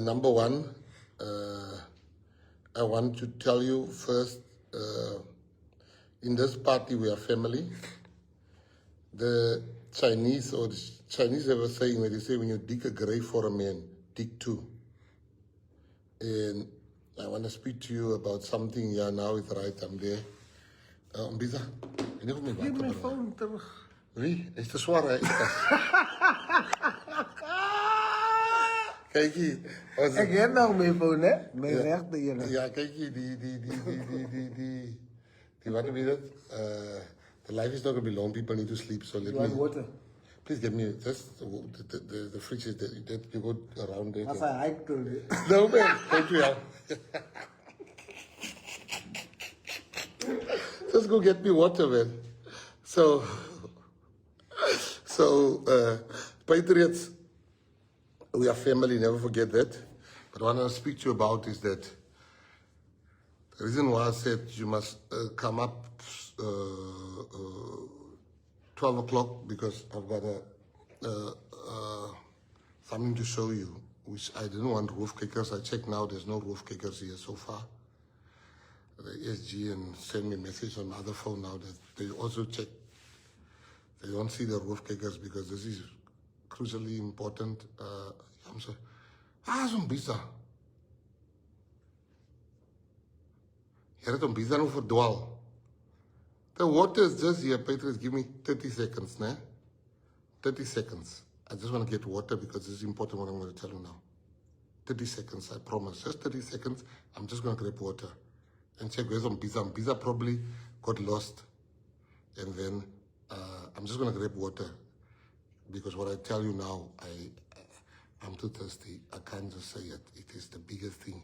Number one, I want to tell you first, in this party we are family. The Chinese have a saying where they say when you dig a grave for a man, dig two. And I want to speak to you about something. Yeah, now it's right, I'm there. Mbisa, Geef mijn phone terug. Wie? Is te zwaar, hè? Kijk hier. Ik heb nog mijn phone, hè? Mijn rechter hier. Ja, kijk hier, die wat noem je dat? The life is not going to be long, people need to sleep, so let You want me... water? Please get me, just the fridge is that you go around it. Als hij hike to it. No man, thank you. Just go get me water, man. So, Patriots, we are family, never forget that. But what I want to speak to you about is that the reason why I said you must come up 12 o'clock because I've got something to show you, which I didn't want roof kickers. I checked now, there's no roof kickers here so far. The ESG and send me a message on my other phone now that they also check. They don't see the roof kickers because this is crucially important. I'm sorry. Zo'n bizar. Jy het hom bizar nou verdwaal. The water is just here, Patriots, give me 30 seconds, né? 30 seconds. I just want to get water because this is important what I'm going to tell you now. 30 seconds, I promise. Just 30 seconds. I'm just going to grab water. And check where's Mbiza. Mbiza probably got lost. And then I'm just going to grab water. Because what I tell you now, I'm too thirsty. I can't just say it. It is the biggest thing.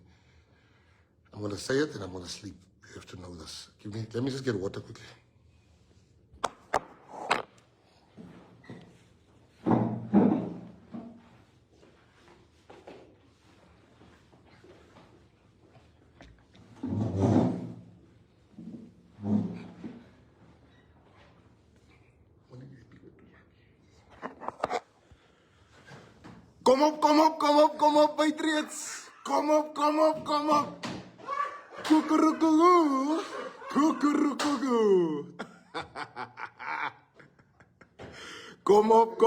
I'm going to say it and I'm going to sleep. You have to know this. Let me just get water quickly. Kom op, Patriots. Kom op. Kukurukuku. Kom op.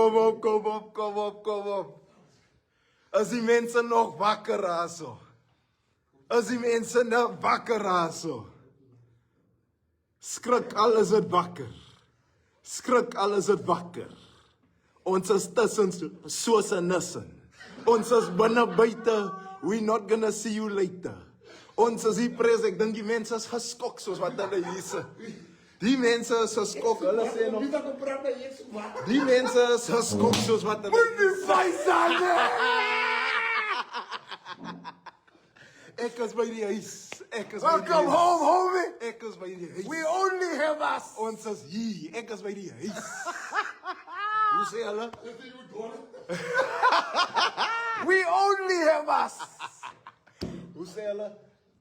As die mense nog wakker raso. Skrik alles het wakker. Ons is tussen soos 'n nissen. Ons is binne buite. We not gonna see you later. Ons is hier pres, ek dink die mense is geskok soos wat hulle hier sê. Die mense is geskok. Hulle sê nog die mense is geskok soos wat hulle Ek is by die huis. Welcome home, homie. Ek is by die huis. We only have us. Ons is hier. Ek is by die huis. Hoe sê hulle? We only have us. Hoe sê hulle?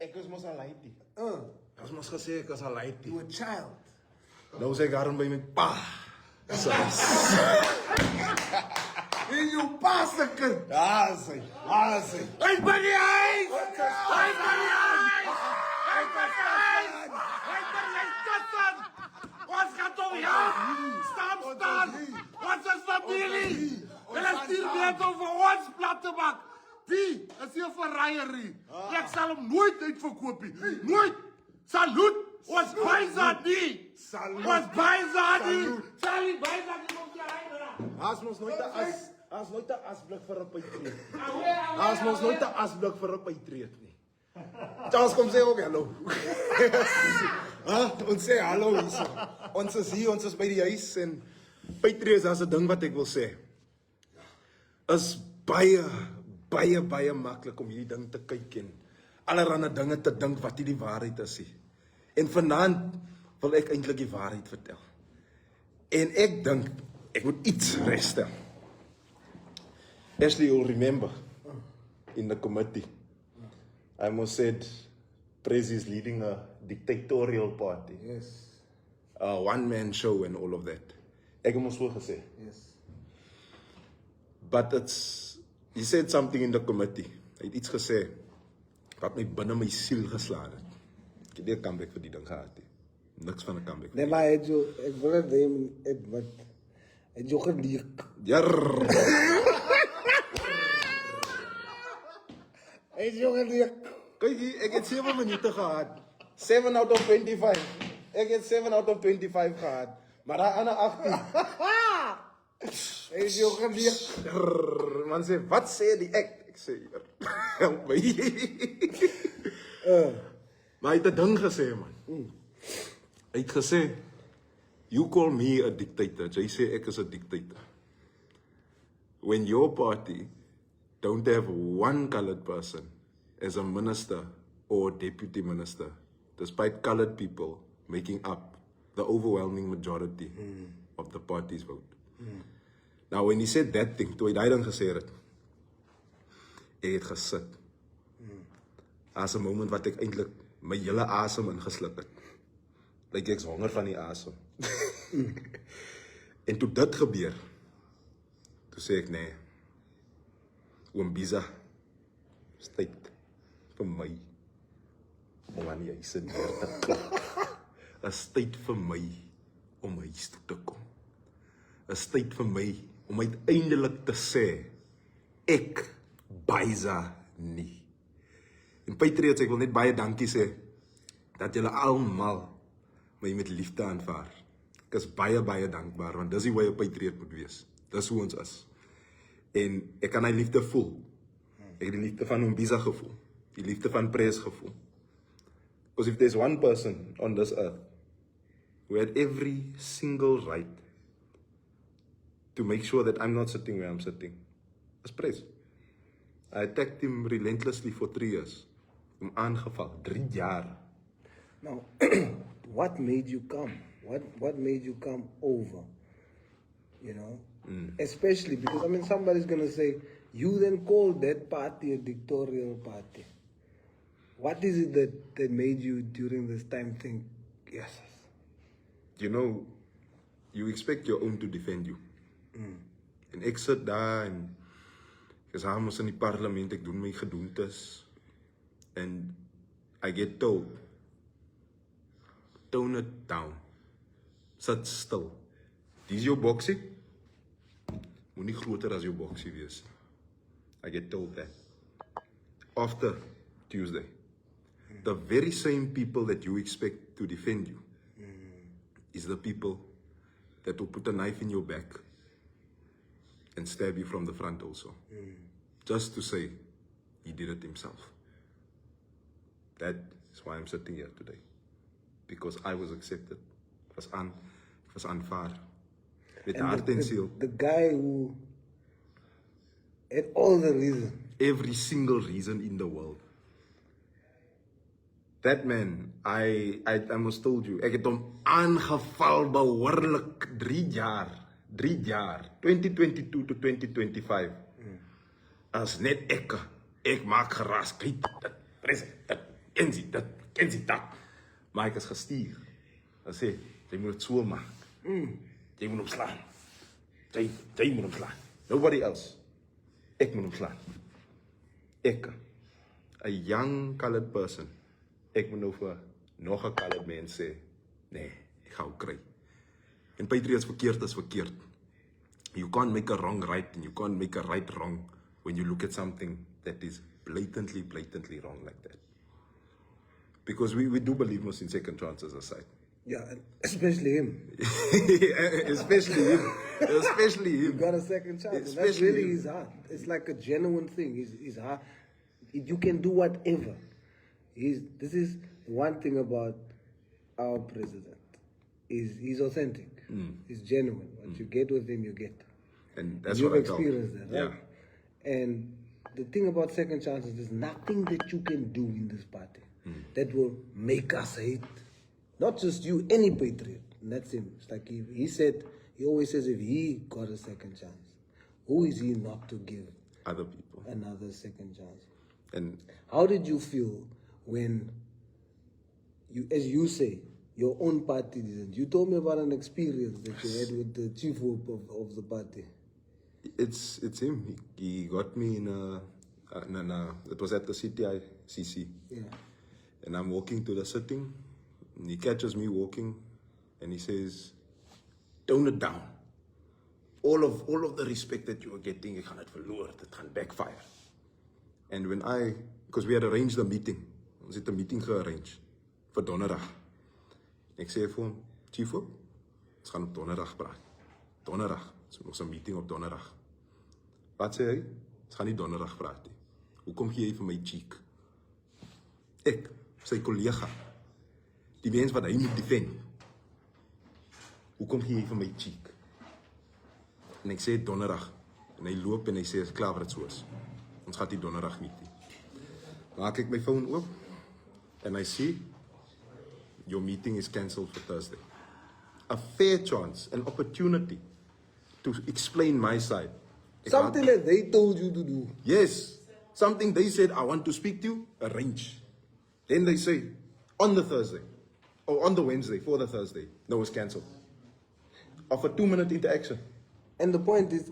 Ek is mos al laiti. Ons mos gesê ek is al laiti. You a child. Nou sê ek daarom by my pa. So. En jou pa se kind. Daar sê. Hy's by die huis. Ons gaan tot jou. Staan. Ons is familie. Hulle stuur net over ons plat te maak. Die is hier verraaier. Ek sal hom nooit uitverkoop nie. Nooit. Salut. Ons bysa die. Ons bysa die. Sally bysa die ons hier. As mos nooit 'n asblik vir 'n Patriot. As mos nooit 'n asblik vir 'n Patriot nie. Charles kom sê ook hallo. Ons sê hallo hierso. Ons is hier, ons is by die huis en Patriots, daar's 'n ding wat ek wil sê. Is baie maklik om hierdie ding te kyk en allerlei dinge te dink wat nie die waarheid is nie. En vanaand wil ek eintlik die waarheid vertel. En ek dink ek moet iets regstel. Ashley, you'll remember in the committee, I almost said Prezi is leading a dictatorial party. Yes. A one-man show and all of that. Ek het mos so gesê. Yes. But he said something in the committee. Hy het iets gesê wat my binne my siel geslaan het. Ek het nie 'n comeback vir die ding gehad nie. Niks van 'n comeback. Nee, maar ek wil het hem wat het jou geleek. Jarr. Het jou geleek. Kyk hier, ek het 7 minute gehad. 7 out of 25. Ek het 7 out of 25 gehad. Maar daai ander 18. Het jou geleek. Jarr. Man sê, wat sê die ek? Ek sê, help my. Maar hy het 'n ding gesê, man. Hy het gesê, you call me a dictator. Jy sê ek is 'n dictator. When your party don't have one colored person as a minister or deputy minister, despite colored people making up the overwhelming majority of the party's vote. Now, when he said that thing, toe hy daai ding gesê het, ek het gesit. As 'n moment wat ek eintlik my hele asem ingesluk het. Like ek's honger van die asem. En toe dit gebeur, toe sê ek nee. Oom Biza, is tyd vir my om aan die huis neer te klap. Is tyd vir my om huis toe te kom. Is tyd vir my om uiteindelik te sê, ek Biza nie. En Patriots, ek wil net baie dankie sê, dat julle almal my met liefde aanvaar. Ek is baie, baie dankbaar, want dis die way 'n Patriot moet wees. Dis hoe ons is. En ek kan hy liefde voel. Ek het die liefde van Oom Biza gevoel. Die liefde van Pres gevoel. Because if there's one person on this earth who had every single right to make sure that I'm not sitting where I'm sitting, is Pres. I attacked him relentlessly for 3 years. Hom aangeval, 3 jaar. Now, what made you come? What made you come over? You know? Especially because, I mean, somebody's going to say, you then called that party a dictatorial party. What is it that made you during this time think, yes? You know, you expect your own to defend you. En ek sit daar en ek is hamos in die parlement, ek doen my gedoentes. And I get told, tone it down. Sit stil. Dis jou boksie. Moenie groter as jou boksie wees. I get told that. After Tuesday. The very same people that you expect to defend you is the people that will put a knife in your back and stab you from the front also. Just to say he did it himself. That is why I'm sitting here today. Because I was accepted. It was aanvaar. Met hart en siel. The guy who had all the reason. Every single reason in the world. That man, I almost told you, ek het hom aangeval behoorlik 3 jaar. 3 jaar. 2022 to 2025. As net ek maak geraas, kyk dit, president, dit, kensie dat. Maar ek is gestuur. Hy sê, jy moet het so maak. Jy moet hom slaan. Jy moet hom slaan. Nobody else. Ek moet hom slaan. Ek, a young colored person, ek moet nou vir nog 'n colored man sê, nee, ek gaan hom kry. En Patriots, verkeerd is verkeerd. You can't make a wrong right and you can't make a right wrong when you look at something that is blatantly wrong like that. Because we do believe most in second chances aside. Yeah, and especially him. Especially him. You got a second chance. And that's Especially really him. his heart. It's like a genuine thing. His heart. You can do whatever. This is one thing about our president. He's authentic. He's genuine. What you get with him, you get. And that's You've what I felt. experienced that, right? Yeah. And the thing about second chances, there's nothing that you can do in this party that will make us hate. Not just you, any patriot. And that's him. It's like he said, he always says if he got a second chance, who is he not to give Other people. another second chance? And How did you feel when you, as you say, your own party didn't? You told me about an experience that you had with the chief whip of the party. it's him. He got me in No, it was at the CTICC. Yeah. And I'm walking to the sitting, and he catches me walking, and he says, tone it down. All of the respect that you are getting, ek gaan het verloor, dit gaan backfire. And because we had arranged a meeting, ons het 'n meeting gearrange vir donderdag. Ek sê vir hom, Chief, ons gaan op donderdag praat. Donderdag, ons 'n meeting op donderdag. Wat sê hy? Ons gaan nie donderdag praat nie. Hoekom gee jy vir my cheek? Ek, sy kollega, die mens wat hy moet defend. Hoekom gee jy vir my cheek? En ek sê donderdag, en hy loop en hy sê, is klaar wat het so is. Ons gaan die donderdag meeting. Maak ek my phone oop, and I see, your meeting is cancelled for Thursday. A fair chance, an opportunity to explain my side. Something that they told you to do. Yes, something they said, I want to speak to you, arrange. Then they say, on the Thursday, or on the Wednesday, for the Thursday, no, it's cancelled. Of a 2-minute interaction. And the point is,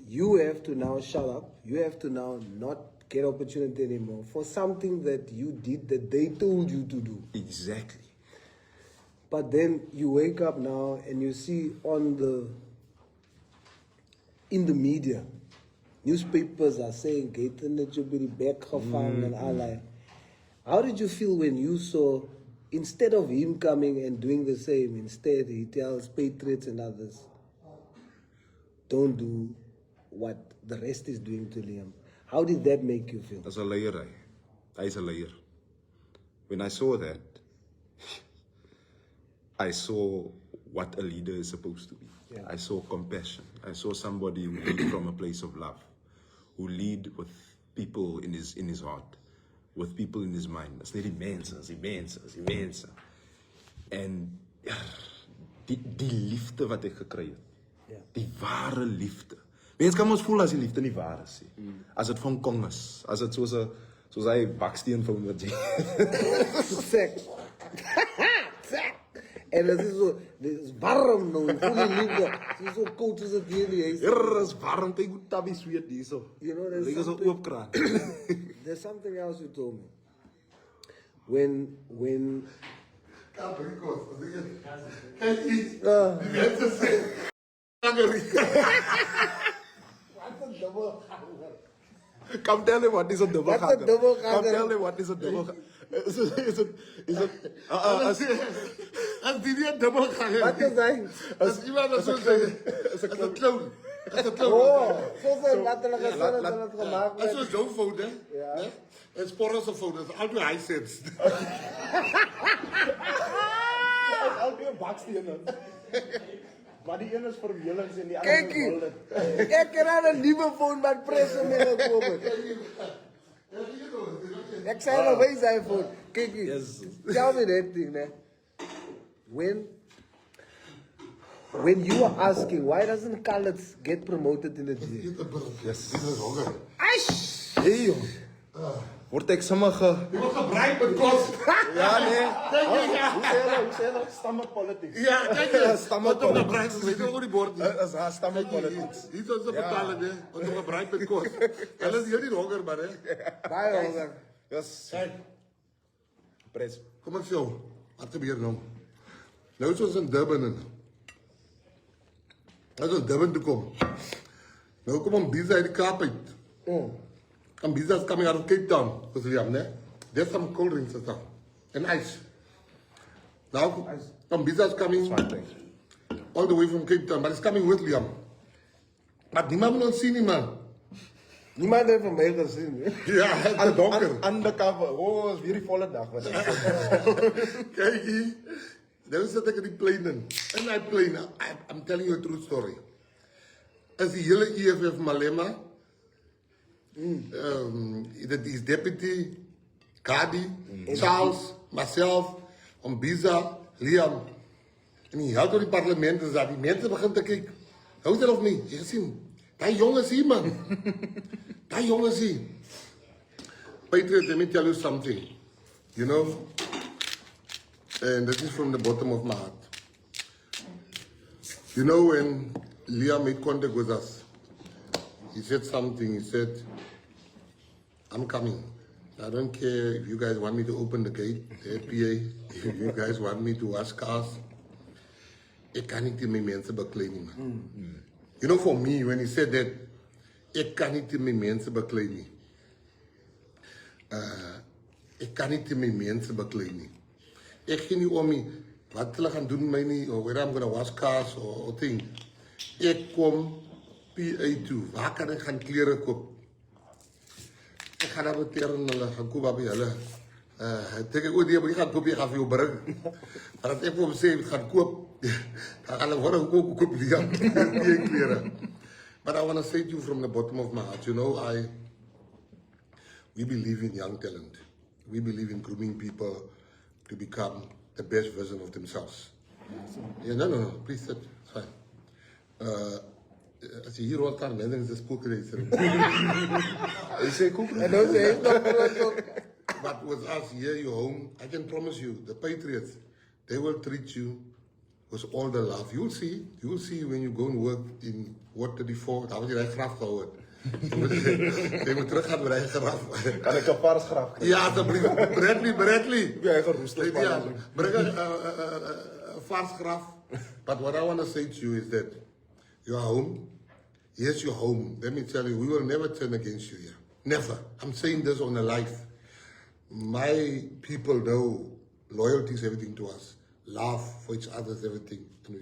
you have to now shut up. You have to now not get opportunity anymore for something that you did that they told you to do. Exactly. But then you wake up now and you see in the media, newspapers are saying, Gaten that you'll be back and all that. How did you feel when you saw, instead of him coming and doing the same, instead he tells Patriots and others, don't do what the rest is doing to Liam? How did that make you feel? As a liar, Hy's a liar. When I saw that, I saw what a leader is supposed to be. Yeah. I saw compassion. I saw somebody who lead from a place of love, who lead with people in his heart, with people in his mind. That's not immense. En die liefde wat ek gekry het. Yeah. Die ware liefde. Mense kan ons voel as die liefde nie waar is nie. As dit van Kong is, as dit soos hy baksteen van wat jy. Exact. En dit is warm nou, voel die liefde. Het is so koud as het hier nie. Is warm, kyk hoe tabby sweet hierso. You know, there's Lyk as 'n something- oop kraan. There's something else you told me. When Die mense sê, Come tell me what is a double Wat 'n ganger. dubbelganger? Come tell me what is a double ganger. Is it as die nie 'n dubbel gaan hê. Wat is hy? As iemand wat so sê, as 'n clown. As 'n clown. Oh, soos wat hulle gesê het dat dit gemaak As het. so jou fout, hè? Ja. En Sporro se fout, is altyd hy sens. Albei bakstene. Maar die een is vermelings en die ander Kyk is hier. golden. Ek het aan 'n nuwe phone wat presse mee gekoop het. Ek sê nou wys hy phone. Kyk hier. Yes. Tell me that thing, né? When you are asking why doesn't Khaled get promoted in the gym? Yes. Dit is honger. Hey joh. Word ek sommige Jy moet gebruik met kos. Ja nee. Kyk hier. Hoe sê hulle stamme politics? Ja, kyk hier. Stamme Wat op die politics. brein, weet jy oor die bord nie. As haar stamme politics. Hier is ons betaal hè. Wat om gebruik met kos. Hulle is hier nie honger man hè. Baie honger. Yes. Kyk, Pres. kom ek sê jou. Wat gebeur nou? Nou is ons in Durban en. Nou is ons Durban toe kom. Nou kom om Biza uit die Kaap uit. And Biza is coming out of Cape Town, William, né? There's some cold drinks and stuff. And ice. Now, Biza is coming all the way from Cape Town, but it's coming with Liam. Maar niemand moet ons sien nie, man. Niemand heeft van mij gezien. Hè? Ja, het is donker. Undercover. Oh, is weer die volle dag. Wat Kijk hier. Nou zit ik in die plane in. In die plane, I'm telling you a true story. Is die hele EFF Malema, dat is deputy, Kadi, Charles, myself, Biza, Liam. En die held door die parlement is dat die mensen beginnen te kijken. Hou het of niet? Je gezien? Die jongens hier, man. Die jongens hier. Patriot, let me tell you something. You know? And this is from the bottom of my heart. You know, when Liam made contact with us, he said something. He said, I'm coming. I don't care if you guys want me to open the gate, the PA, if you guys want me to wash cars. Ek kan niet met mensen bekleden, man. You know, for me, when he said that, ik kan niet met mensen bekleden. Ik kan niet met mensen bekleden. Ik ga niet om me, wat ze gaan doen, mij niet, or whether I'm gonna wash cars or thing. Ik kom PA toe, waar kan ik gaan kleren kopen? Ik ga naar beteren, gaan kopen bij hulle. Denk ik, die gaan kopen, je gaat veel brengen. Maar als ik voor mezelf ga kopen, dan gaan we worden kopen die kleren. But I want to say to you from the bottom of my heart, you know, we believe in young talent. We believe in grooming people to become the best version of themselves. Yeah, no, please sit, it's fine. Als je hier hoort staan, dan is het spookreis. Jy sê koek. En dan sê hy nog But with us here, your home, I can promise you, the Patriots, they will treat you with all the love. You'll see when you go and work in Ward 34, daar word jy graf gehoord. Jy moet teruggaan met die graf. Kan ek 'n vars graf kry? Ja, asseblief, Bradley. Ja, geroeste Ja, bring 'n vars graf. But what I want to say to you is that your home, yes, your home. Let me tell you, we will never turn against you here. Never. I'm saying this on a life. My people know loyalty is everything to us. Love for each other is everything. And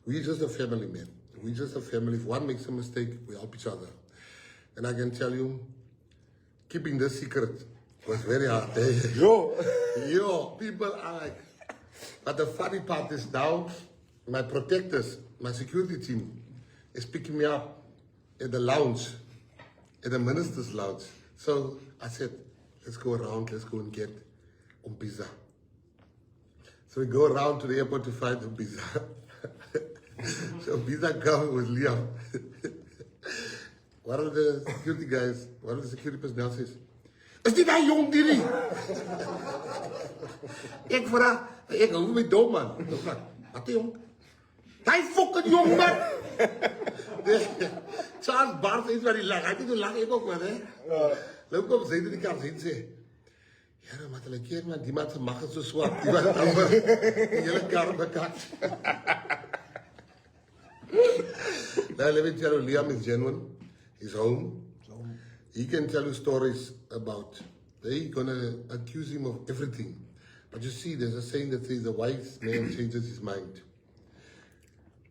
we just a family, man. We just a family. If one makes a mistake, we help each other. And I can tell you, keeping this secret was very hard. Yo, people are like, but the funny part is now, my protectors, my security team, is picking me up at the lounge, at the minister's lounge. So I said, let's go around, let's go and get pizza. So we go around to the airport to find pizza. So pizza comes with Liam. One of the security guys, one of the security personnel says, is dit daai jong dierie? Ek vra, ek hou my dom man. Ek vra, wat jong? Daai fucking jong man. Charles Barnes is waar die lag. Hy het toe lag ek ook maar hè. Loop op sy die kar sien sê. Ja, maar hulle keer man, die man se mag is so swak. Die was amper die hele kar bekat. Now let me tell you, Liam is genuine. He's home. He can tell you stories about, they're gonna accuse him of everything. But you see, there's a saying that says the wise man changes his mind.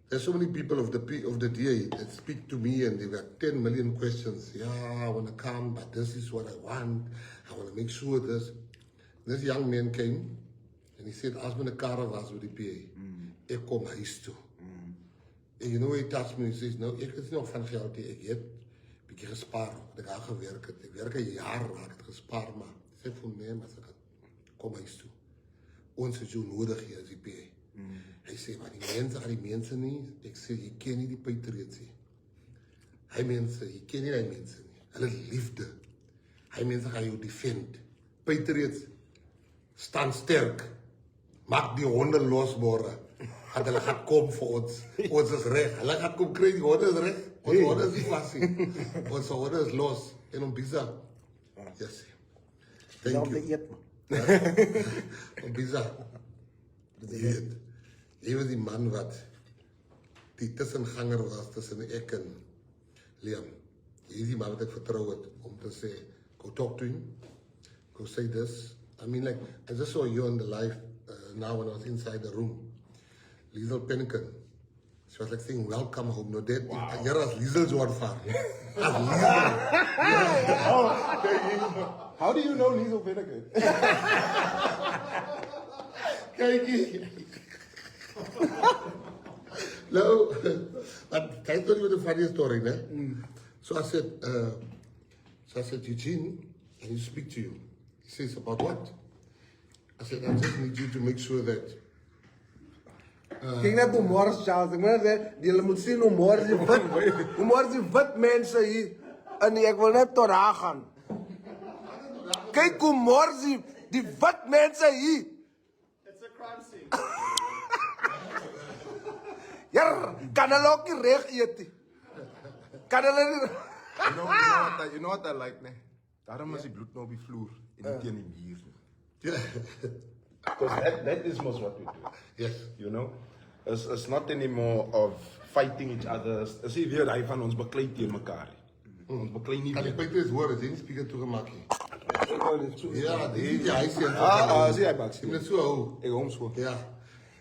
There's so many people of the DA that speak to me and they've got 10 million questions. Yeah, I wanna come, but this is what I want. I wanna make sure this. This young man came and he said, as my car was with the PA, ek kom huis toe. And you know, he touched me and he says, no, ek is nog van geld die ek het. Bietjie gespaar, ek daar gewerk het. Ek werk 'n jaar raak het gespaar, maar sê vir my, maar ek kom huis toe. Ons het jou nodig hier as die PA. Hy sê, maar die mense nie. Ek sê, jy ken nie die Patriots nie. Hy mense, jy ken nie die mense nie. Hulle liefde. Hy mense gaan jou defend. Patriots staan sterk. Maak die honde losbore. Dat hulle gaan kom vir ons. Ons is reg. Hulle gaan kom kry, die honde is reg. Ons honde is nie vas nie. Ons honde is los. En pizza. Yes. Thank you. Pizza. Jy was die man wat die tussenganger was tussen ek en Liam. Jy is die man wat ek vertrou het om te sê, go talk to him. Go say this. I mean, like, I just saw you on the live now when I was inside the room. Liesel Penneken. She was like saying, welcome home. No, that you're as Liesel's one fan. As Liesel. How do you know Liesel Penneken? Kijk. No, but can I tell you the funny story, ne? So I said, Eugene, I need to speak to you. He says, about what? I said, I just need you to make sure that Kyk net hoe mors Charles, ek moet sê, jy moet sien hoe mors die wit mense hier en ek wil net tot daar gaan. Kyk hoe mors die wit mense hier. It's a crime scene. Ja, kan hulle ook nie reg eet nie. Kan hulle nie. You know what I like, ne? Daarom is die bloed nou op die vloer en nie teen die muur nie. Yeah. Because that is most what we do. Yes. You know? It's not anymore of fighting each other. Is nie weer hy van ons beklei teen mekaar nie. Ons beklei nie Kan die weer. Petrus hoor, is nie speaker toegemaak nie. Ja, die hy sê. Sê hy bak. Jy moet so hou. Ek hom so. Ja.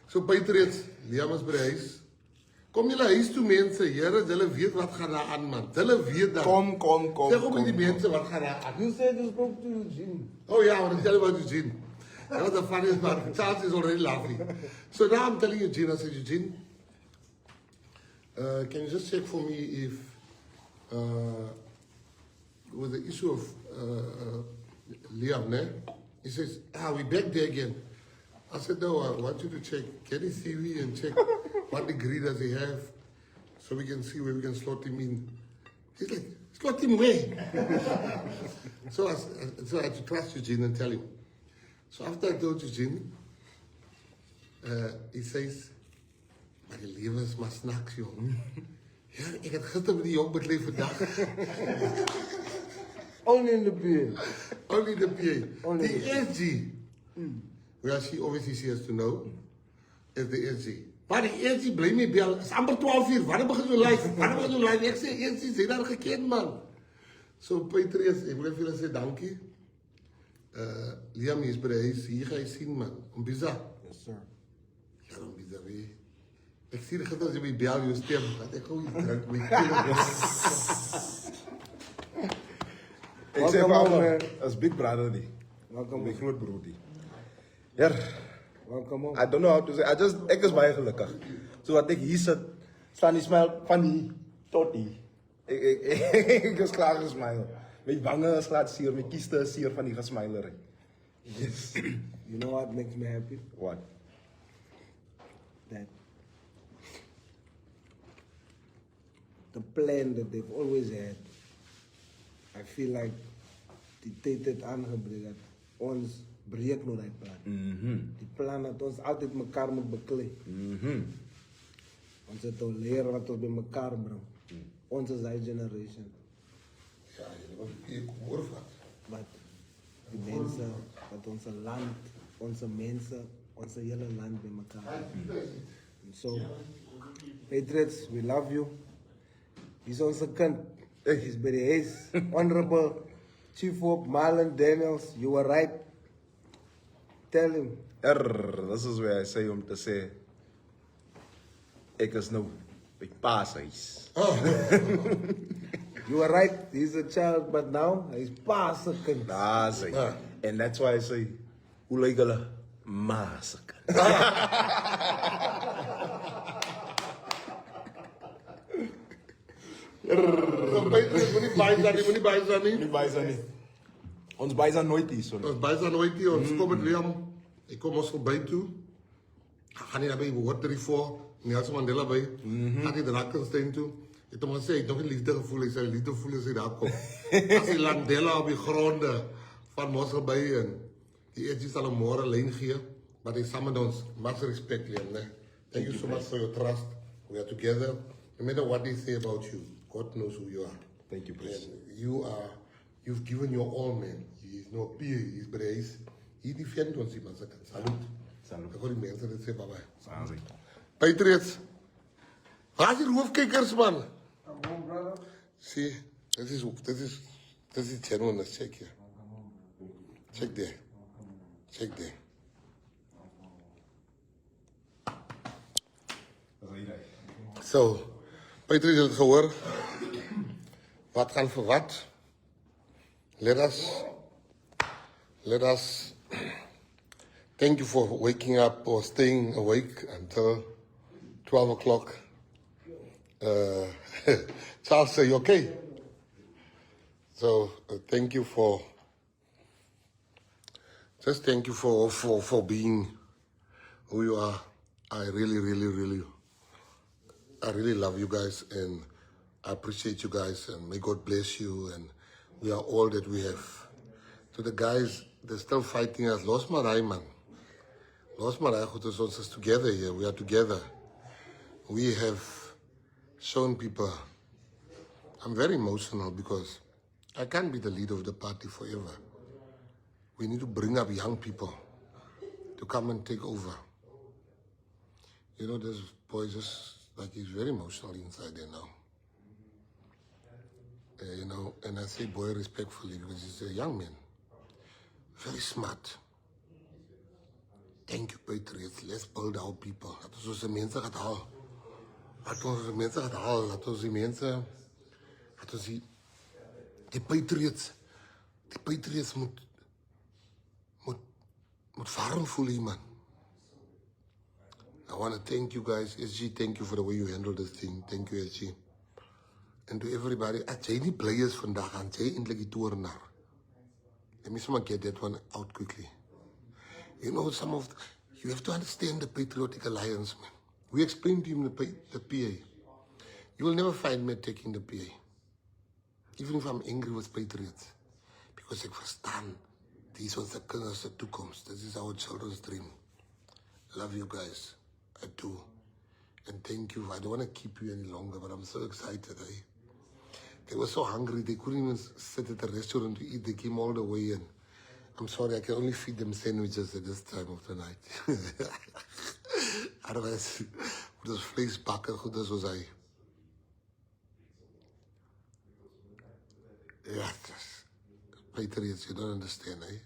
So Patriots, Liam is by die huis. Kom julle huis toe mense, Here, hulle weet wat gaan daar aan man. Hulle weet dat. Kom. Sê kom met die mense wat gaan daar aan. You said you spoke to Eugene. Oh yeah, I want to tell you about Eugene. That was the funniest part. Charles is already laughing. So now I'm telling Eugene, I said, Eugene, can you just check for me if with the issue of Liam, ne? He says, we're back there again. I said, no, I want you to check. Get his CV and check what degree does he have so we can see where we can slot him in. He's like, slot him where? So I had to trust Eugene and tell him. So after I told Eugene, he says, maar die lewe is maar snacks, joh. Ja, ek het gister met die jong bekleed vandag. Only in the beer. Only the PA. Only The the SG. Well, obviously she has to know, is the SG. Maar die SG bly my bel, is amper 12 uur, wanneer begin jou live? Wanneer begin jou live? Ek sê, SG, sê daar geken, man. So, Patriots, ek wil vir julle sê dankie. Liam is by die huis, hier ga jy sien, man. Ombiza. Yes, sir. Ja, Ombiza, weet. Ek sien die gitter as jy my bel, jou stem, dat ek gewoon iets drink, my keel. Ek sê Welkom, vir hom, man. as big brother nie. Welkom. My groot broer die. Ja, Welcome home. I don't know how to say. Ek is baie gelukkig. So wat ek hier sit, staan die smile van hier tot hier. Ek is klaar gesmile. My wange is glad seer, my kieste is seer van die gesmilery. Yes. You know what makes me happy? What? That the plan that they've always had, I feel like die tyd het aangebreek dat ons breek nou die plan. Die plan dat ons altyd mekaar moet beklei. Ons het al leer wat ons by mekaar bring. Ons is die generation. Ja, jy hoor van. Wat die mense, wat onze land, onze mense, onze hele land bij elkaar. So, Patriots, we love you. He's onze kind. He's by the huis. Honorable Chief Hope Marlon Daniels, you were right. Tell him. This is where I say om te sê, ek is nou by pa's huis. You were right. He's a child, but now he's past a kind. Daar sê. And that's why I say, hoe lyk hulle? Ma's kind. So Patriots, moenie baie zijn nie, moenie baie zijn nie. Nie baie nie. Ons baie is nooit hier so nie. Ons baie zijn nooit hier, ons kom met Liam. Ek kom ons voorbij toe. Gaan nie daarbij Watery voor, Nelson Mandela bij. Gaan die Drakensteen toe. Ek het hom gesê, ek het nog nie liefde gevoel, ek sê liefde voel as hy daar kom. As die Landela op die gronde van Mosselbaai en die EG sal hom môre lyn gee, maar hy saam met ons, much respect Liam, né? Thank you so much for your trust. We are together. No matter what they say about you, God knows who you are. Thank you, please. And you've given your all, man. He's no peer, he's brace. He defends ons, man. Salut. Salut. Ek hoor die mense dit sê, bye-bye. Saai. Patriots. Waar is die hoofkijkers, man? Come on, brother. See, this is genuine. Check here. Check there. Check there. So, Patriots het gehoor. Wat gaan vir wat? Let us thank you for waking up or staying awake until 12 o'clock. Charles, are you okay? So thank you for being who you are. I really love you guys and I appreciate you guys and may God bless you and we are all that we have. To the guys, they're still fighting us. Los Marai, man. Los Marai, goed is ons is together here. We are together. We have shown people. I'm very emotional because I can't be the leader of the party forever. We need to bring up young people to come and take over. You know, this boy just, like, he's very emotional inside there now. You know, and I say boy respectfully because he's a young man. Very smart. Thank you, Patriots. Let's build our people. Dat ons die mense gaat haal. Dat ons die mense gaat haal. Dat ons die mense... Dat ons die Patriots... Die Patriots moet warm voel hier, man. I want to thank you guys. SG, thank you for the way you handle this thing. Thank you, SG. And to everybody, as jy nie bly is vandag, aan jy eintlik die toornaar. Let me someone get that one out quickly. You know, you have to understand the Patriotic Alliance, man. We explained to him the PA. You will never find me taking the PA. Even if I'm angry with Patriots. Because ek verstaan, these was the kinders se toekoms. This is our children's dream. Love you guys. I do. And thank you. I don't want to keep you any longer, but I'm so excited, eh? They were so hungry, they couldn't even sit at a restaurant to eat. They came all the way in. I'm sorry, I can only feed them sandwiches at this time of the night. Otherwise, those vlees bakken, goed as was hy. Ja, Patriots, you don't understand, eh?